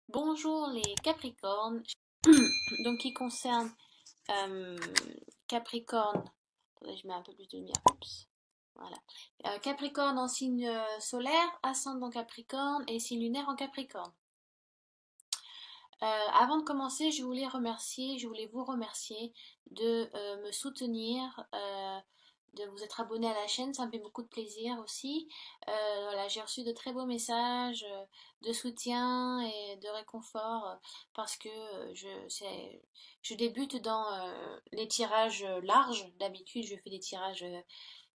Bonjour les Capricornes, donc qui concerne euh, Capricorne, attendez, je mets un peu plus de lumière, oups, voilà. Capricorne en signe solaire, ascendant Capricorne et signe lunaire en Capricorne. Avant de commencer, je voulais vous remercier de me soutenir, de vous être abonné à la chaîne, ça me fait beaucoup de plaisir aussi. Voilà, j'ai reçu de très beaux messages de soutien et de réconfort parce que je débute dans les tirages larges. D'habitude, je fais des tirages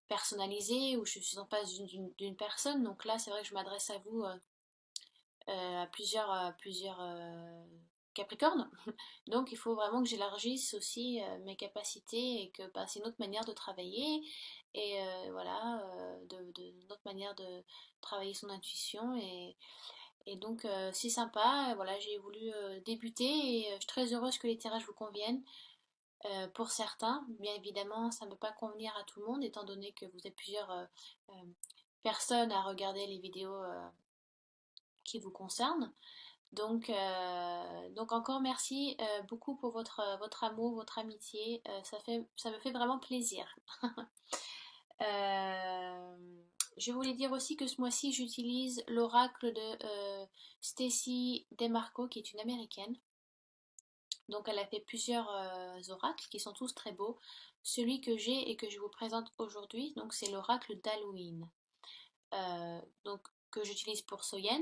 personnalisés où je suis en face d'une personne. Donc là, c'est vrai que je m'adresse à vous à plusieurs Capricornes. Donc il faut vraiment que j'élargisse aussi mes capacités et que bah, c'est une autre manière de travailler et voilà, une autre manière de travailler son intuition et donc c'est sympa. Voilà, j'ai voulu débuter et je suis très heureuse que les tirages vous conviennent. Pour certains, bien évidemment, ça ne peut pas convenir à tout le monde étant donné que vous êtes plusieurs euh, personnes à regarder les vidéos qui vous concernent. Donc encore merci beaucoup pour votre amour, votre amitié. Ça me fait vraiment plaisir. Euh, je voulais dire aussi que ce mois-ci, j'utilise l'oracle de Stacy DeMarco, qui est une américaine. Donc elle a fait plusieurs oracles qui sont tous très beaux. Celui que j'ai et que je vous présente aujourd'hui, donc c'est l'oracle d'Halloween. Donc que j'utilise pour Soyen,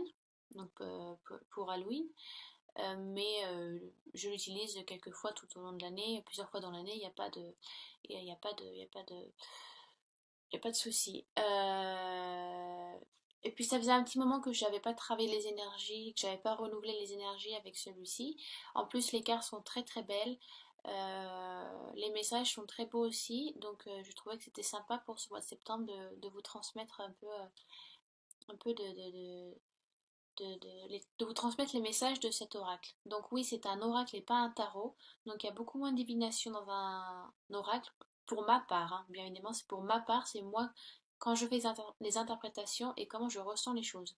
donc pour Halloween. Mais je l'utilise quelques fois tout au long de l'année, plusieurs fois dans l'année, il n'y a pas de, il y a pas de, il y a pas de, il y a pas de souci. Et puis ça faisait un petit moment que je n'avais pas travaillé les énergies, que j'avais pas renouvelé les énergies avec celui-ci. En plus, les cartes sont très très belles. Les messages sont très beaux aussi, donc je trouvais que c'était sympa pour ce mois de septembre de vous transmettre un peu de vous transmettre les messages de cet oracle. Donc oui, c'est un oracle et pas un tarot. Donc il y a beaucoup moins de divination dans un oracle, pour ma part. Hein. Bien évidemment, c'est pour ma part, c'est moi quand je fais les interprétations et comment je ressens les choses.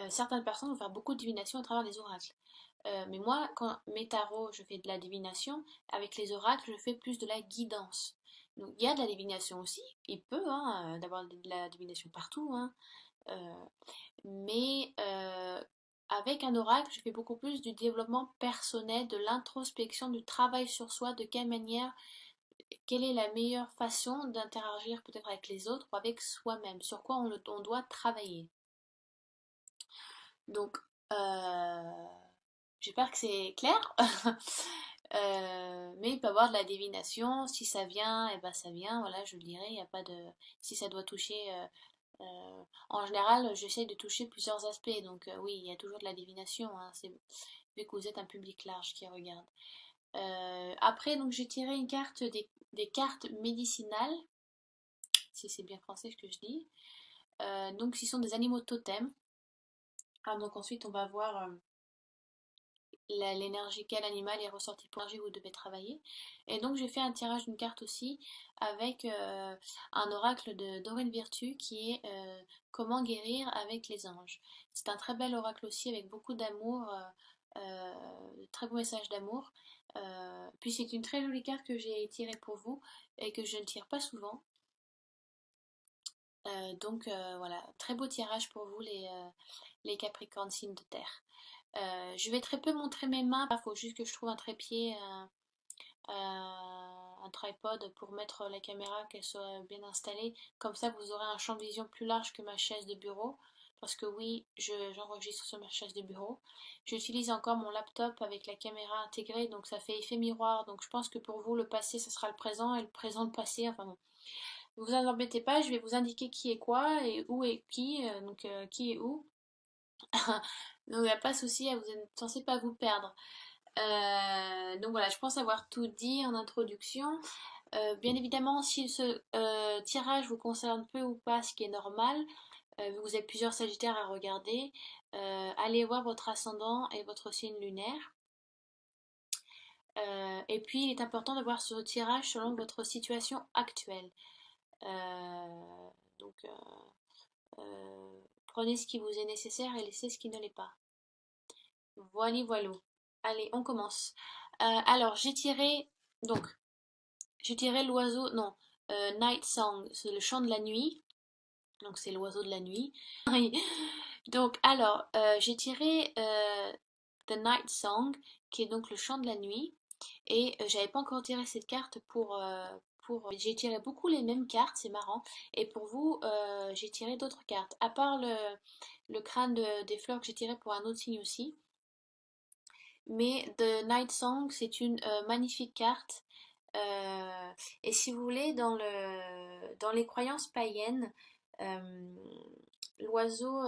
Certaines personnes vont faire beaucoup de divination à travers les oracles. Mais moi, quand mes tarots, je fais de la divination. Avec les oracles, je fais plus de la guidance. Donc il y a de la divination aussi. Il peut hein, d'avoir de la divination partout. Hein. Euh, mais avec un oracle, je fais beaucoup plus du développement personnel, de l'introspection, du travail sur soi, de quelle manière, quelle est la meilleure façon d'interagir peut-être avec les autres ou avec soi-même, sur quoi on doit travailler. Donc, j'espère que c'est clair. Mais il peut y avoir de la divination, si ça vient, et ben ça vient, voilà, je le dirais, il n'y a pas de. Si ça doit toucher. En général, j'essaie de toucher plusieurs aspects, donc oui, il y a toujours de la divination, hein, vu que vous êtes un public large qui regarde. Après, donc j'ai tiré une carte des cartes médicinales, si c'est bien français ce que je dis. Donc, ce sont des animaux totems. Ah, donc ensuite, on va voir l'énergie, quel animal est ressorti pour l'énergie que vous devez travailler. Et donc j'ai fait un tirage d'une carte aussi avec un oracle de Dorine Virtue qui est comment guérir avec les anges. C'est un très bel oracle aussi avec beaucoup d'amour, très beau message d'amour. Puis c'est une très jolie carte que j'ai tirée pour vous et que je ne tire pas souvent. Donc voilà, très beau tirage pour vous les Capricornes signes de terre. Je vais très peu montrer mes mains, il faut juste que je trouve un trépied, un tripod pour mettre la caméra, qu'elle soit bien installée. Comme ça, vous aurez un champ de vision plus large que ma chaise de bureau. Parce que oui, j'enregistre sur ma chaise de bureau. J'utilise encore mon laptop avec la caméra intégrée, donc ça fait effet miroir. Donc je pense que pour vous, le passé, ce sera le présent et le présent, le passé. Enfin bon. Ne vous en embêtez pas, je vais vous indiquer qui est quoi et où est qui, donc qui est où. Donc il n'y a pas de souci, vous n'êtes censé pas vous perdre. Donc voilà, je pense avoir tout dit en introduction. Bien évidemment, si ce tirage vous concerne peu ou pas, ce qui est normal, vous êtes plusieurs sagittaires à regarder, allez voir votre ascendant et votre signe lunaire. Et puis il est important de voir ce tirage selon votre situation actuelle. Donc prenez ce qui vous est nécessaire et laissez ce qui ne l'est pas. Voilà, voilà. Allez, on commence. Alors, donc, j'ai tiré l'oiseau, non, Night Song, c'est le chant de la nuit, donc c'est l'oiseau de la nuit. Oui. Donc, alors, j'ai tiré The Night Song, qui est donc le chant de la nuit, et j'avais pas encore tiré cette carte j'ai tiré beaucoup les mêmes cartes, c'est marrant, et pour vous, j'ai tiré d'autres cartes, à part le crâne des fleurs que j'ai tiré pour un autre signe aussi. Mais The Night Song, c'est une magnifique carte. Euh, et si vous voulez, dans les croyances païennes, euh,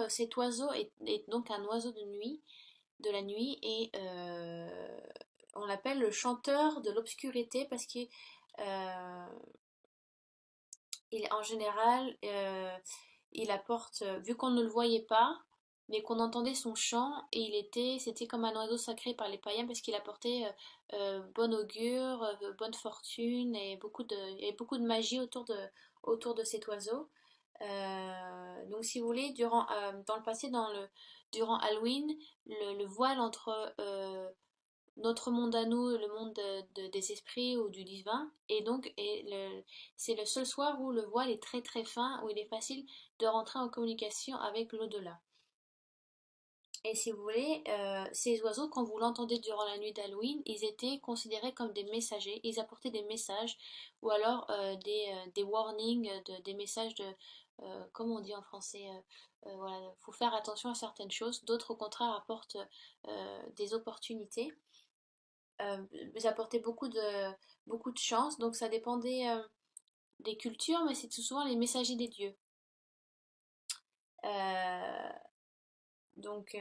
cet oiseau est donc un oiseau de la nuit, et on l'appelle le chanteur de l'obscurité parce qu'il en général, il apporte, vu qu'on ne le voyait pas, mais qu'on entendait son chant, et c'était comme un oiseau sacré par les païens parce qu'il apportait bon augure, bonne fortune et il y avait beaucoup de magie autour de cet oiseau. Donc, si vous voulez, dans le passé, durant Halloween, le voile entre notre monde à nous, le monde des esprits ou du divin, et donc c'est le seul soir où le voile est très très fin, où il est facile de rentrer en communication avec l'au-delà. Et si vous voulez, ces oiseaux, quand vous l'entendez durant la nuit d'Halloween, ils étaient considérés comme des messagers, ils apportaient des messages, ou alors des warnings, des messages comment on dit en français, voilà, faut faire attention à certaines choses, d'autres au contraire apportent des opportunités. J'apportais beaucoup de chance, donc ça dépendait des cultures, mais c'est tout souvent les messagers des dieux. Euh, donc,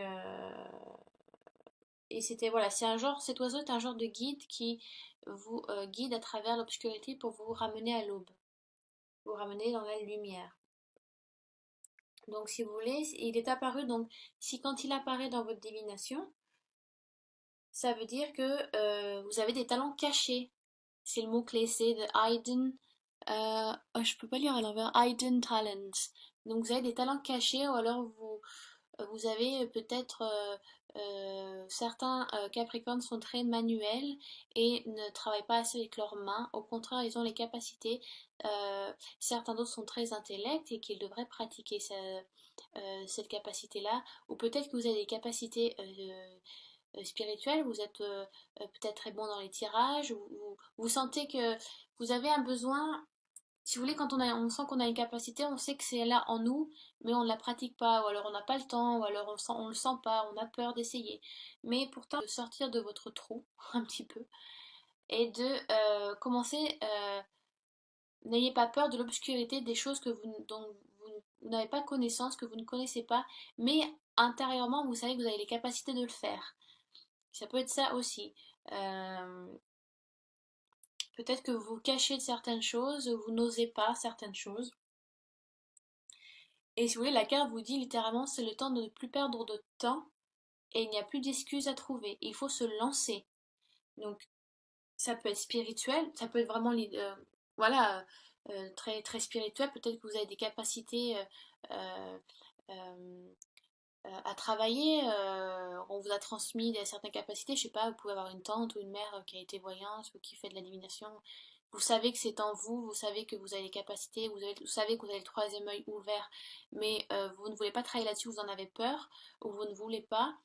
et c'était, voilà, cet oiseau est un genre de guide qui vous guide à travers l'obscurité pour vous ramener à l'aube, vous ramener dans la lumière. Donc, si vous voulez, il est apparu, donc, si quand il apparaît dans votre divination, ça veut dire que vous avez des talents cachés. C'est le mot-clé, c'est the hidden. Oh, je peux pas lire à l'envers. Hidden talents. Donc vous avez des talents cachés, ou alors vous avez peut-être certains Capricornes sont très manuels et ne travaillent pas assez avec leurs mains. Au contraire, ils ont les capacités. euh, Certains d'autres sont très intellects et qu'ils devraient pratiquer cette capacité-là. Ou peut-être que vous avez des capacités spirituelles, vous êtes peut-être très bon dans les tirages, ou vous sentez que vous avez un besoin. Si vous voulez, quand on sent qu'on a une capacité, on sait que c'est là en nous, mais on ne la pratique pas, ou alors on n'a pas le temps, ou alors on le sent pas, on a peur d'essayer. Mais pourtant, de sortir de votre trou, un petit peu, et de commencer, n'ayez pas peur de l'obscurité, des choses dont vous n'avez pas connaissance, que vous ne connaissez pas, mais intérieurement, vous savez que vous avez les capacités de le faire. Ça peut être ça aussi. Euh, Peut-être que vous cachez de certaines choses, vous n'osez pas certaines choses. Et si vous voulez, la carte vous dit littéralement c'est le temps de ne plus perdre de temps et il n'y a plus d'excuses à trouver. Il faut se lancer. Donc ça peut être spirituel, ça peut être vraiment voilà, très, très spirituel. Peut-être que vous avez des capacités euh, euh, à travailler. On vous a transmis certaines capacités. Je sais pas, vous pouvez avoir une tante ou une mère qui a été voyante ou qui fait de la divination. Vous savez que c'est en vous, vous savez que vous avez les capacités, vous savez que vous avez le troisième œil ouvert, mais vous ne voulez pas travailler là-dessus, vous en avez peur, ou vous ne voulez pas.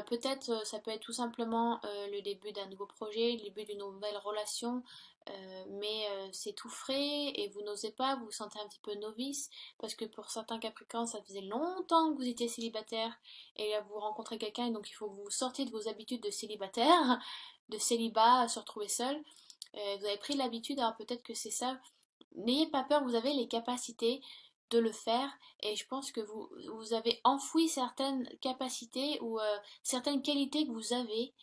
Peut-être ça peut être tout simplement le début d'un nouveau projet, le début d'une nouvelle relation, mais c'est tout frais et vous n'osez pas, vous vous sentez un petit peu novice, parce que pour certains Capricornes, ça faisait longtemps que vous étiez célibataire, et là vous rencontrez quelqu'un, et donc il faut que vous sortiez de vos habitudes de célibataire, de célibat, se retrouver seul. Vous avez pris l'habitude, alors peut-être que c'est ça. N'ayez pas peur, vous avez les capacités de le faire, et je pense que vous avez enfoui certaines capacités ou certaines qualités que vous avez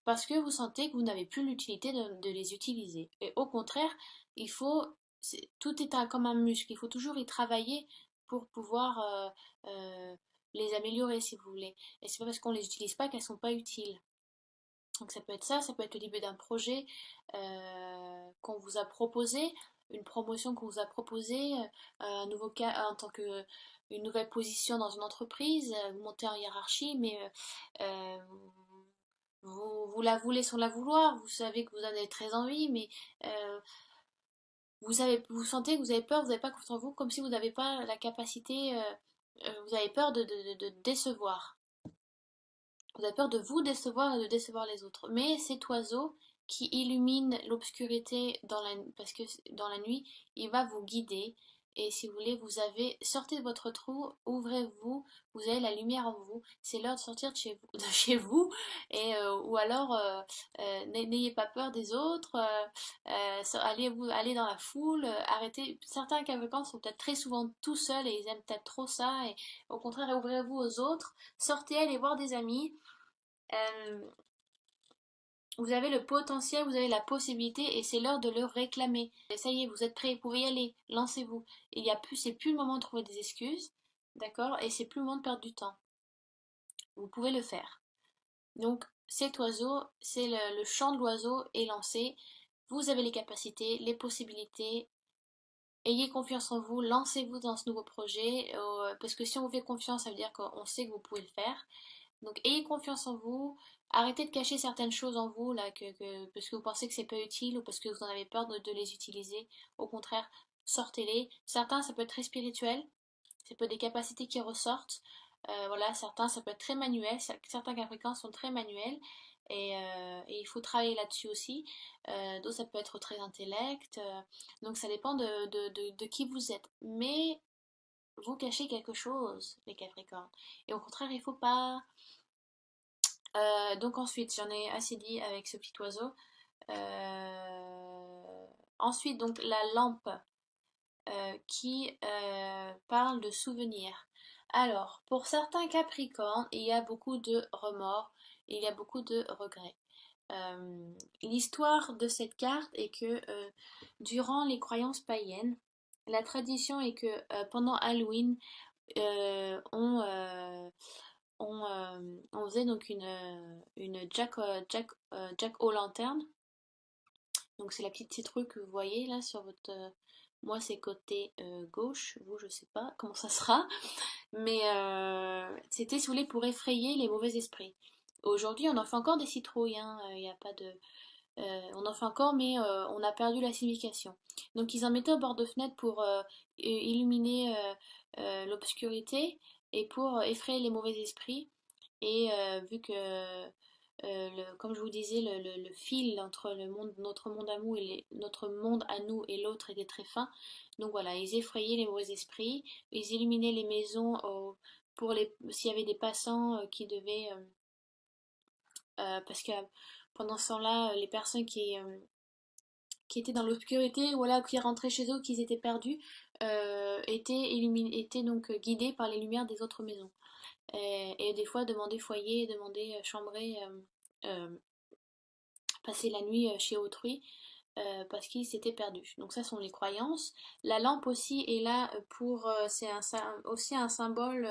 parce que vous sentez que vous n'avez plus l'utilité de les utiliser. Et au contraire, tout est comme un muscle, il faut toujours y travailler pour pouvoir les améliorer si vous voulez. Et c'est pas parce qu'on les utilise pas qu'elles sont pas utiles. Donc ça peut être ça peut être le début d'un projet qu'on vous a proposé. une promotion qu'on vous a proposée, un nouveau cas en tant que une nouvelle position dans une entreprise, vous montez en hiérarchie, mais vous la voulez sans la vouloir, vous savez que vous en avez très envie, mais euh, vous sentez que vous avez peur, vous n'avez pas confiance en vous, comme si vous n'avez pas la capacité, vous avez peur de décevoir. Vous avez peur de vous décevoir et de décevoir les autres. Mais cet oiseau qui illumine l'obscurité parce que dans la nuit, il va vous guider. Et si vous voulez, sortez de votre trou, ouvrez-vous, vous avez la lumière en vous. C'est l'heure de sortir de chez vous. Ou alors, n'ayez pas peur des autres. Allez dans la foule. Arrêtez. Certains Capricornes sont peut-être très souvent tout seuls et ils aiment peut-être trop ça. Et au contraire, ouvrez-vous aux autres. Sortez, allez voir des amis. Euh, vous avez le potentiel, vous avez la possibilité et c'est l'heure de le réclamer. Et ça y est, vous êtes prêts, vous pouvez y aller, lancez-vous. C'est plus le moment de trouver des excuses, d'accord? Et c'est plus le moment de perdre du temps. Vous pouvez le faire. Donc cet oiseau, c'est le chant de l'oiseau est lancé. Vous avez les capacités, les possibilités. Ayez confiance en vous, lancez-vous dans ce nouveau projet, parce que si on vous fait confiance, ça veut dire qu'on sait que vous pouvez le faire. Donc ayez confiance en vous, arrêtez de cacher certaines choses en vous là parce que vous pensez que c'est pas utile ou parce que vous en avez peur de les utiliser. Au contraire, sortez-les. Certains ça peut être très spirituel, ça peut être des capacités qui ressortent. Voilà, certains ça peut être très manuel, certains Capricornes sont très manuels et il faut travailler là-dessus aussi. D'autres ça peut être très intellect, donc ça dépend de qui vous êtes. Mais vous cachez quelque chose, les Capricornes. Et au contraire, il faut pas. Donc ensuite, j'en ai assez dit avec ce petit oiseau. Ensuite, donc la lampe qui parle de souvenirs. Alors, pour certains Capricornes, il y a beaucoup de remords, il y a beaucoup de regrets. L'histoire de cette carte est que durant les croyances païennes, la tradition est que pendant Halloween, on, on faisait donc une Jack o' lanterne. Donc c'est la petite citrouille que vous voyez là sur votre... moi c'est côté gauche, vous je sais pas comment ça sera. Mais c'était si vous voulez pour effrayer les mauvais esprits. Aujourd'hui on en fait encore des citrouilles, hein, y a pas de... on en fait encore mais on a perdu la signification. Donc ils en mettaient au bord de fenêtre pour illuminer l'obscurité et pour effrayer les mauvais esprits. Et vu que, comme je vous disais, le fil entre notre monde à nous notre monde à nous et l'autre était très fin. Donc voilà, ils effrayaient les mauvais esprits, ils illuminaient les maisons s'il y avait des passants qui devaient, parce que pendant ce temps-là, les personnes qui étaient dans l'obscurité, voilà, qui rentraient chez eux, qui étaient perdus, étaient donc guidés par les lumières des autres maisons. Et des fois demander foyer, demander chambrer, passer la nuit chez autrui parce qu'ils s'étaient perdus. Donc ça sont les croyances. La lampe aussi est là aussi un symbole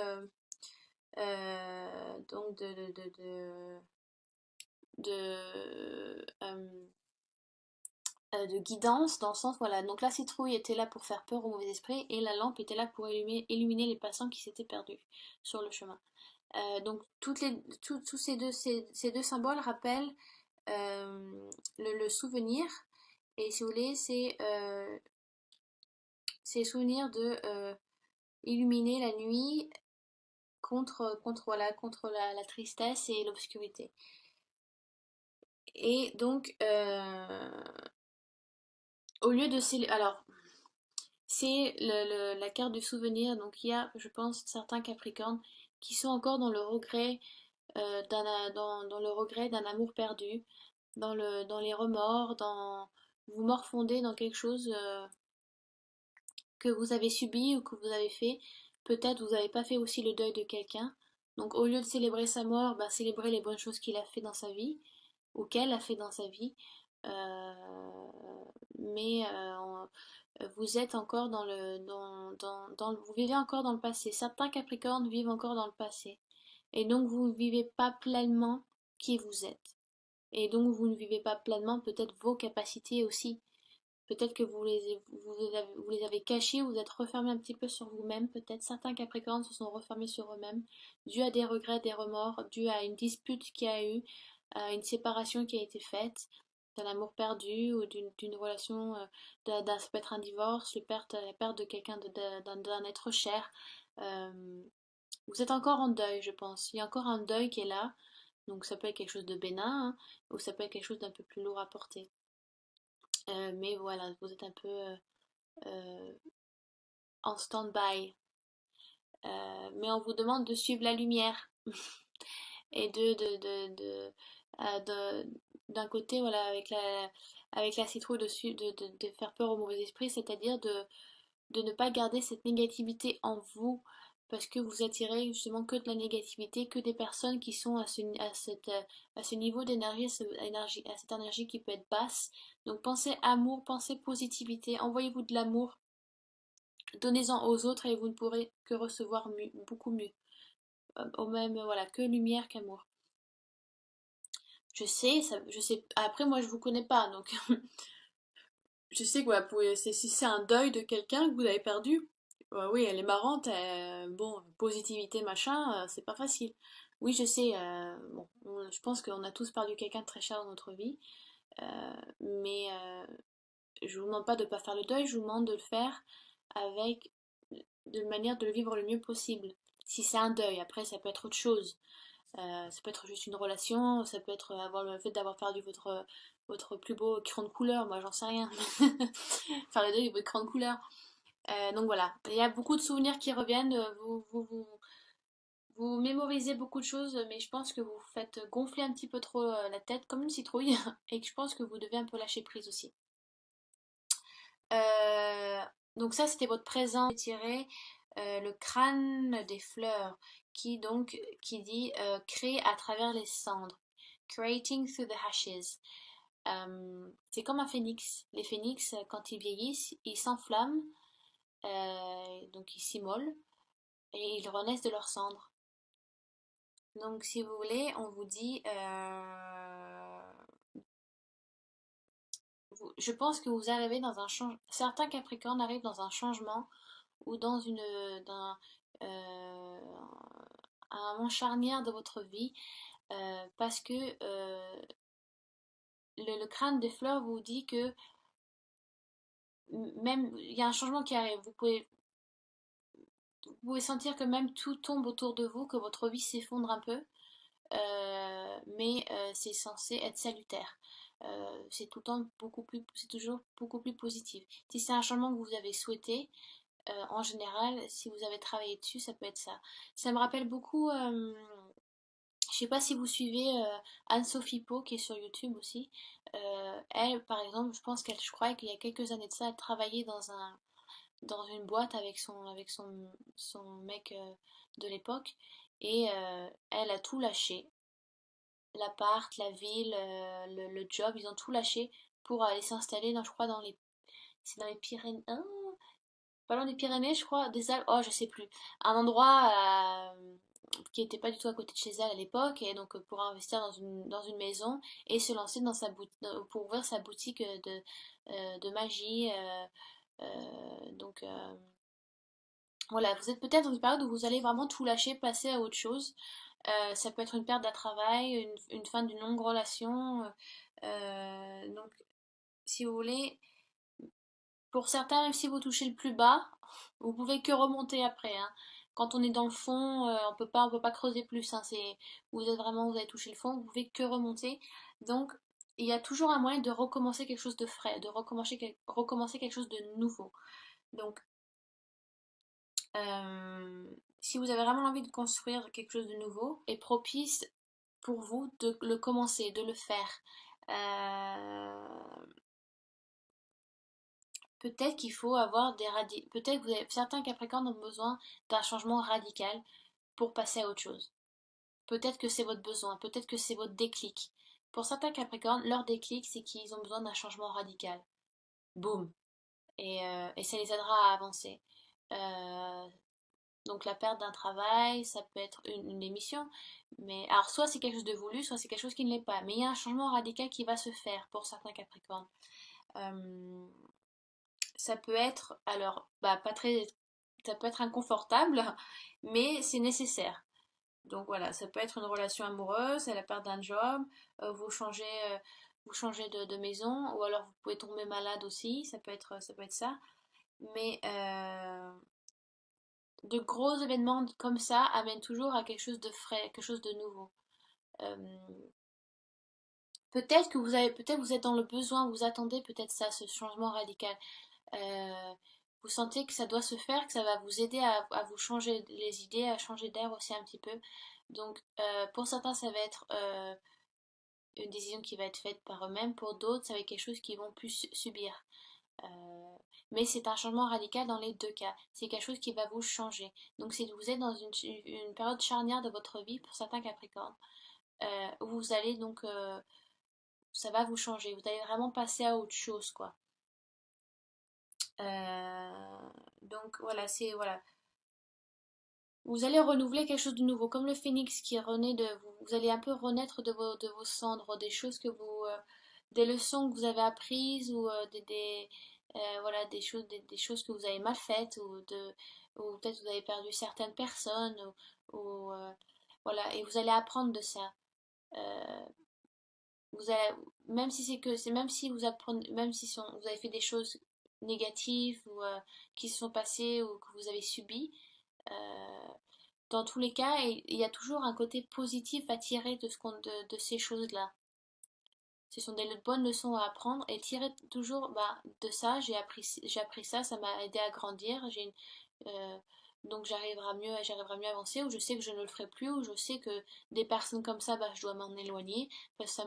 donc de guidance dans le sens voilà donc la citrouille était là pour faire peur aux mauvais esprits et la lampe était là pour illuminer les passants qui s'étaient perdus sur le chemin. Donc tous ces deux symboles rappellent le souvenir. Et si vous voulez, c'est le souvenir de illuminer la nuit contre la tristesse et l'obscurité. Et donc, au lieu de alors, c'est la carte du souvenir. Donc, il y a, je pense, certains Capricornes qui sont encore dans le regret dans le regret d'un amour perdu, dans les remords, vous morfondez dans quelque chose que vous avez subi ou que vous avez fait. Peut-être vous n'avez pas fait aussi le deuil de quelqu'un. Donc au lieu de célébrer sa mort, bah, célébrez les bonnes choses qu'il a fait dans sa vie ou qu'elle a fait dans sa vie. Mais vous êtes encore vous vivez encore dans le passé. Certains Capricornes vivent encore dans le passé. Et donc vous ne vivez pas pleinement qui vous êtes. Et donc vous ne vivez pas pleinement peut-être vos capacités aussi. Peut-être que vous les avez cachés, vous êtes refermé un petit peu sur vous-même. Peut-être certains Capricornes se sont refermés sur eux-mêmes, dû à des regrets, des remords, dû à une dispute qu'il y a eu, à une séparation qui a été faite, d'un amour perdu ou d'une relation, ça peut être un divorce, la perte de quelqu'un, d'un être cher. Euh, vous êtes encore en deuil, je pense. Il y a encore un deuil qui est là. Donc ça peut être quelque chose de bénin, hein, ou ça peut être quelque chose d'un peu plus lourd à porter. Mais voilà, vous êtes un peu euh, en stand-by. Mais on vous demande de suivre la lumière et d'un côté, voilà, avec la citrouille de faire peur aux mauvais esprits, c'est-à-dire de ne pas garder cette négativité en vous, parce que vous attirez justement que de la négativité, que des personnes qui sont à ce niveau d'énergie, à cette énergie qui peut être basse. Donc pensez amour, pensez positivité, envoyez-vous de l'amour, donnez-en aux autres et vous ne pourrez que recevoir beaucoup mieux. Au même, voilà, que lumière qu'amour. Je sais, après moi je vous connais pas, donc je sais que voilà, si c'est un deuil de quelqu'un que vous avez perdu, oui, elle est marrante, bon, positivité, machin, c'est pas facile. Oui, je sais, bon, je pense qu'on a tous perdu quelqu'un de très cher dans notre vie, mais je vous demande pas de pas faire le deuil, je vous demande de le faire avec, de manière de le vivre le mieux possible. Si c'est un deuil, après ça peut être autre chose. Ça peut être juste une relation, ça peut être avoir le fait d'avoir perdu votre plus beau crayon de couleur, moi j'en sais rien. Faire le deuil de votre crayon de couleur. Donc voilà, il y a beaucoup de souvenirs qui reviennent, vous mémorisez beaucoup de choses, mais je pense que vous faites gonfler un petit peu trop la tête comme une citrouille, et que je pense que vous devez un peu lâcher prise aussi. Euh, donc ça c'était votre présent tiré le crâne des fleurs qui dit créer à travers les cendres, creating through the ashes. C'est comme un phénix. Les phénix quand ils vieillissent ils s'enflamment, donc ils s'immolent et ils renaissent de leurs cendres. Donc si vous voulez on vous dit je pense que vous arrivez dans un changement. Certains Capricornes arrivent dans un changement ou euh, un moment charnière de votre vie parce que le crâne des fleurs vous dit que même il y a un changement qui arrive. Vous pouvez sentir que même tout tombe autour de vous, que votre vie s'effondre un peu, mais c'est censé être salutaire. C'est tout le temps c'est toujours beaucoup plus positif. Si c'est un changement que vous avez souhaité, en général, si vous avez travaillé dessus, ça peut être ça. Ça me rappelle beaucoup, je sais pas si vous suivez Anne-Sophie Po qui est sur YouTube aussi. Elle, par exemple, je crois qu'il y a quelques années de ça, elle travaillait dans une boîte son mec de l'époque et elle a tout lâché. L'appart, la ville, le job, ils ont tout lâché pour aller s'installer je crois, c'est dans les Pyrénées, hein, pas loin des Pyrénées, je crois, des Alpes, oh, je sais plus. Un endroit qui était pas du tout à côté de chez elle à l'époque, et donc pour investir dans une maison et se lancer pour ouvrir sa boutique de magie. Donc voilà, vous êtes peut-être dans une période où vous allez vraiment tout lâcher, passer à autre chose. Ça peut être une perte d'un travail, une fin d'une longue relation. Donc, si vous voulez, pour certains, même si vous touchez le plus bas, vous pouvez que remonter après, hein. Quand on est dans le fond, on peut pas creuser plus, hein. Vous avez touché le fond, vous pouvez que remonter. Donc, il y a toujours un moyen de recommencer quelque chose de frais, de recommencer quelque chose de nouveau. Donc, euh, si vous avez vraiment envie de construire quelque chose de nouveau, est propice pour vous de le commencer, de le faire. Euh, Peut-être qu'il faut avoir peut-être que certains Capricornes ont besoin d'un changement radical pour passer à autre chose. Peut-être que c'est votre besoin, peut-être que c'est votre déclic. Pour certains Capricornes, leur déclic, c'est qu'ils ont besoin d'un changement radical. Boum. Et ça les aidera à avancer. Euh, donc la perte d'un travail, ça peut être une émission. Mais alors soit c'est quelque chose de voulu, soit c'est quelque chose qui ne l'est pas. Mais il y a un changement radical qui va se faire pour certains Capricornes. Euh, ça peut être, alors, bah, pas très, ça peut être inconfortable, mais c'est nécessaire. Donc voilà, ça peut être une relation amoureuse, c'est la perte d'un job, vous changez de maison, ou alors vous pouvez tomber malade aussi, ça peut être ça. Mais de gros événements comme ça amènent toujours à quelque chose de frais, quelque chose de nouveau. Euh, peut-être vous êtes dans le besoin, vous attendez peut-être ça, ce changement radical. Euh, vous sentez que ça doit se faire, que ça va vous aider à vous changer les idées, à changer d'air aussi un petit peu. Donc pour certains, ça va être une décision qui va être faite par eux-mêmes, pour d'autres, ça va être quelque chose qu'ils vont plus subir. Euh, mais c'est un changement radical dans les deux cas. C'est quelque chose qui va vous changer. Donc si vous êtes dans une période charnière de votre vie, pour certains Capricornes, où vous allez donc, ça va vous changer. Vous allez vraiment passer à autre chose, quoi. Donc voilà, c'est voilà. Vous allez renouveler quelque chose de nouveau, comme le phénix qui renaît de vous. Vous allez un peu renaître de vos cendres, des choses que vous, des leçons que vous avez apprises ou voilà, des choses que vous avez mal faites ou peut-être vous avez perdu certaines personnes ou voilà, et vous allez apprendre de ça. Euh, vous allez, même si même si vous apprenez, même si vous avez fait des choses négatives ou qui se sont passées ou que vous avez subies. euh, Dans tous les cas, il y a toujours un côté positif à tirer de ces choses-là. Ce sont des bonnes leçons à apprendre et tirer toujours bah, de ça, j'ai appris ça, ça m'a aidé à grandir, euh, donc j'arriverai mieux à avancer, ou je sais que je ne le ferai plus, ou je sais que des personnes comme ça, bah, je dois m'en éloigner, parce que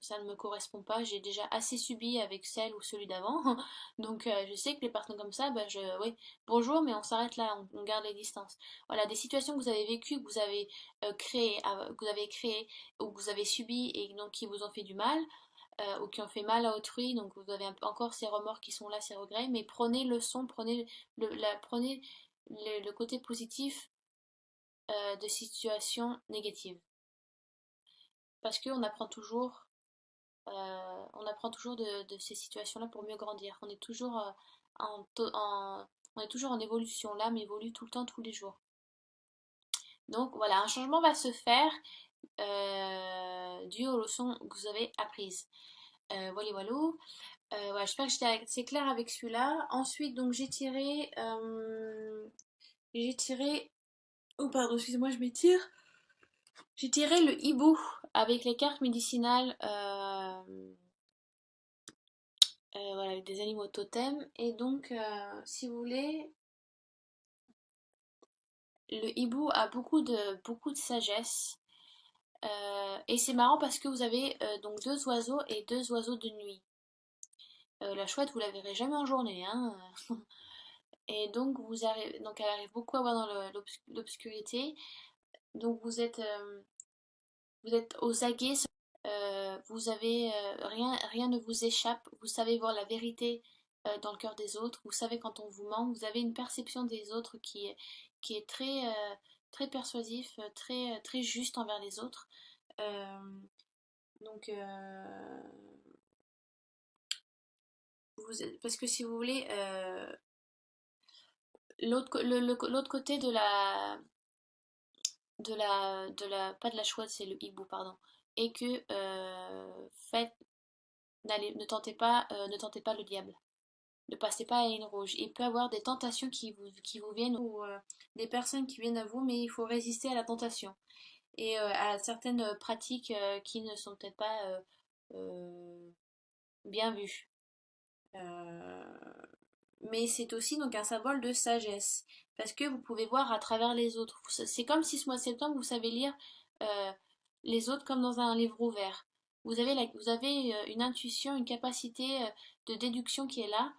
ça ne me correspond pas, j'ai déjà assez subi avec celle ou celui d'avant, donc je sais que les personnes comme ça, bah, oui, bonjour, mais on s'arrête là, on garde les distances. Voilà, des situations que vous avez vécues, que vous avez créées, ou que vous avez subies et donc qui vous ont fait du mal, ou qui ont fait mal à autrui, donc vous avez encore ces remords qui sont là, ces regrets, mais prenez le son, prenez le côté positif de situations négatives. Parce on apprend toujours de ces situations-là pour mieux grandir. On est toujours en évolution. L'âme évolue tout le temps, tous les jours. Donc voilà, un changement va se faire dû aux leçons que vous avez apprises. Voilà, voilà. Ouais, j'espère que j'étais assez claire avec celui-là. Ensuite, donc j'ai tiré, oh pardon, excusez-moi, je m'étire. J'ai tiré le hibou avec les cartes médicinales, voilà, avec des animaux totems. Et donc, si vous voulez, le hibou a beaucoup de sagesse. Et c'est marrant parce que vous avez donc deux oiseaux et deux oiseaux de nuit. La chouette, vous la verrez jamais en journée, hein. Et donc, donc elle arrive beaucoup à voir dans l'obscurité. Donc vous êtes aux aguets, rien ne vous échappe, vous savez voir la vérité dans le cœur des autres, vous savez quand on vous ment, vous avez une perception des autres qui est très persuasif, très juste envers les autres. Euh, donc, parce que si vous voulez, l'autre côté pas de la chouette, c'est le hibou, pardon, et que ne tentez pas le diable. Ne passez pas à la ligne rouge. Il peut y avoir des tentations qui vous viennent ou des personnes qui viennent à vous, mais il faut résister à la tentation et à certaines pratiques qui ne sont peut-être pas euh, bien vues. Euh, mais c'est aussi donc un symbole de sagesse parce que vous pouvez voir à travers les autres. C'est comme si ce mois de septembre vous savez lire euh, les autres comme dans un livre ouvert. Vous avez une intuition, une capacité de déduction qui est là,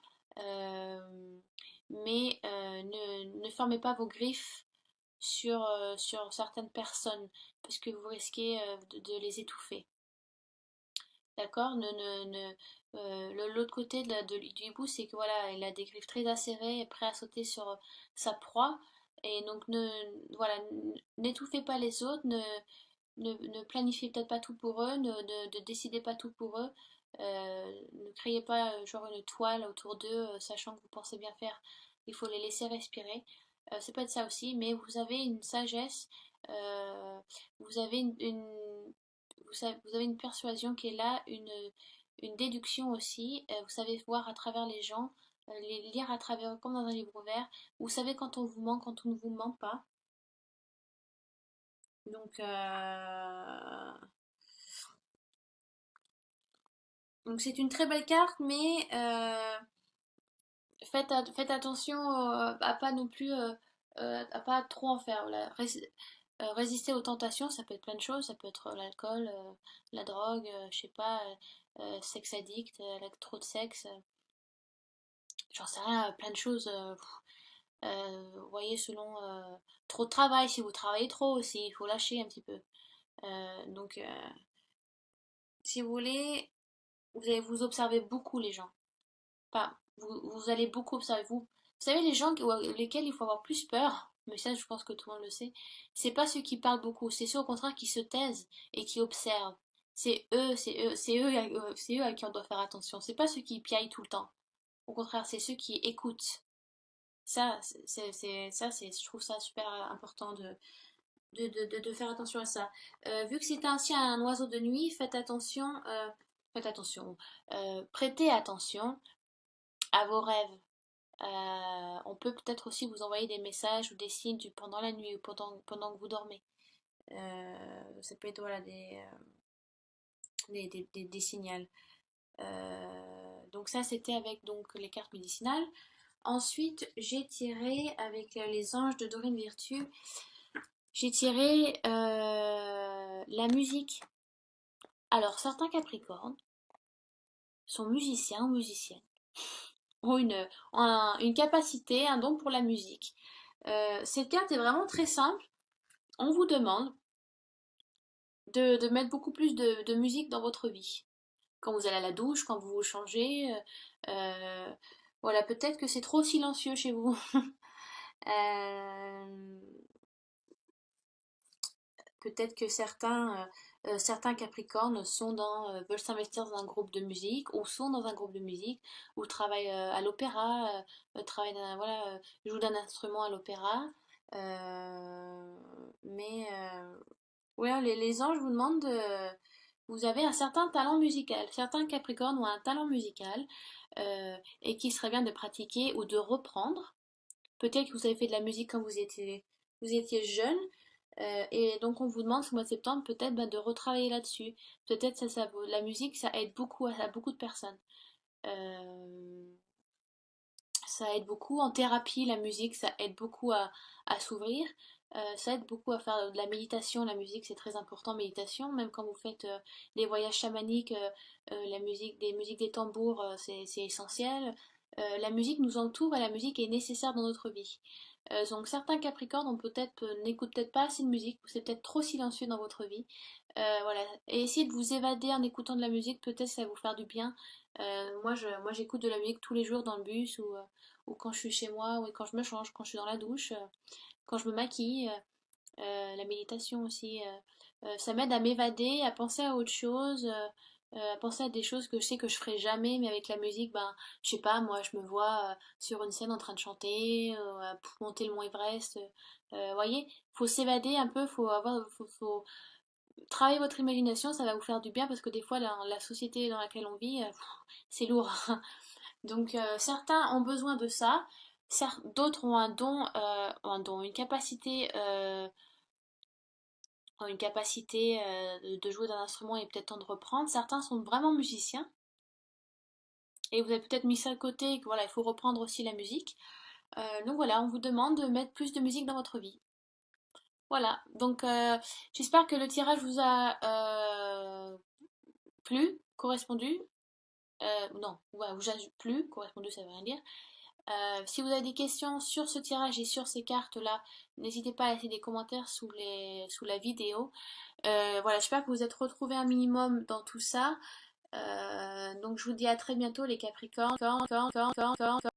mais ne fermez pas vos griffes sur certaines personnes parce que vous risquez de les étouffer. D'accord? L'autre côté du hibou, c'est que voilà, il a des griffes très acérées et prêt à sauter sur sa proie. Et donc, voilà, n'étouffez pas les autres, ne planifiez peut-être pas tout pour eux, ne décidez pas tout pour eux. Ne créez pas genre une toile autour d'eux, sachant que vous pensez bien faire. Il faut les laisser respirer. C'est pas de ça aussi, mais vous avez une sagesse, euh, vous avez vous avez une persuasion qui est là, une déduction aussi. Vous savez voir à travers les gens, les lire à travers comme dans un livre ouvert. Vous savez quand on vous ment, quand on ne vous ment pas. Donc, donc c'est une très belle carte, mais faites attention à pas non plus à pas trop en faire. Voilà. Résister aux tentations, ça peut être plein de choses, ça peut être l'alcool, la drogue, je sais pas, sexe addict, trop de sexe, j'en sais rien, plein de choses. Vous voyez, selon trop de travail, si vous travaillez trop aussi, il faut lâcher un petit peu. Donc, si vous voulez, vous allez vous observer beaucoup les gens. Enfin, vous allez beaucoup observer vous. Vous savez, les gens lesquels il faut avoir plus peur, mais ça je pense que tout le monde le sait, c'est pas ceux qui parlent beaucoup, c'est ceux au contraire qui se taisent et qui observent. C'est eux à qui on doit faire attention. C'est pas ceux qui piaillent tout le temps. Au contraire, c'est ceux qui écoutent. Ça, je trouve ça super important de faire attention à ça. Vu que c'est ainsi un oiseau de nuit, faites attention, prêtez attention à vos rêves. On peut peut-être aussi vous envoyer des messages ou des signes pendant la nuit ou pendant que vous dormez. Ça peut être voilà, des signaux. Donc ça c'était avec donc les cartes médicinales. Ensuite j'ai tiré avec les anges de Dorine Virtue, j'ai tiré la musique. Alors certains Capricornes sont musiciens ou musiciennes, ont une capacité, un don pour la musique. Cette carte est vraiment très simple. On vous demande de mettre beaucoup plus de musique dans votre vie. Quand vous allez à la douche, quand vous vous changez, euh, voilà, peut-être que c'est trop silencieux chez vous. Euh, Peut-être que certains Capricornes veulent s'investir dans un groupe de musique ou sont dans un groupe de musique ou travaillent à l'opéra, voilà, jouent d'un instrument à l'opéra. Mais ouais, les anges vous demandent vous avez un certain talent musical. Certains Capricornes ont un talent musical et qui serait bien de pratiquer ou de reprendre. Peut-être que vous avez fait de la musique quand vous étiez jeune et donc on vous demande ce mois de septembre peut-être de retravailler là-dessus. Peut-être la musique ça aide beaucoup à beaucoup de personnes. Euh, Ça aide beaucoup en thérapie, la musique, ça aide beaucoup à s'ouvrir. Ça aide beaucoup à faire de la méditation. La musique, c'est très important, méditation. Même quand vous faites des voyages chamaniques, des musiques des tambours, c'est essentiel. La musique nous entoure et la musique est nécessaire dans notre vie. Donc certains Capricornes n'écoutent peut-être pas assez de musique, ou c'est peut-être trop silencieux dans votre vie. Voilà. Et essayez de vous évader en écoutant de la musique, peut-être ça va vous faire du bien. Moi j'écoute de la musique tous les jours dans le bus ou quand je suis chez moi, ou quand je me change, quand je suis dans la douche, quand je me maquille, la méditation aussi. Ça m'aide à m'évader, à penser à autre chose, à penser à des choses que je sais que je ferai jamais, mais avec la musique, ben, je sais pas, moi je me vois sur une scène en train de chanter, pour monter le Mont Everest. Voyez, faut s'évader un peu, faut travailler votre imagination, ça va vous faire du bien parce que des fois, la société dans laquelle on vit, c'est lourd. Donc certains ont besoin de ça, d'autres ont une capacité, de jouer d'un instrument et peut-être temps de reprendre. Certains sont vraiment musiciens et vous avez peut-être mis ça de côté et que voilà, il faut reprendre aussi la musique. Donc voilà, on vous demande de mettre plus de musique dans votre vie. Voilà, donc j'espère que le tirage vous a plu, correspondu. Non, ouais, vous a plu, correspondu ça veut rien dire. Si vous avez des questions sur ce tirage et sur ces cartes-là, n'hésitez pas à laisser des commentaires sous la vidéo. Voilà, j'espère que vous êtes retrouvés un minimum dans tout ça. Donc je vous dis à très bientôt les Capricornes.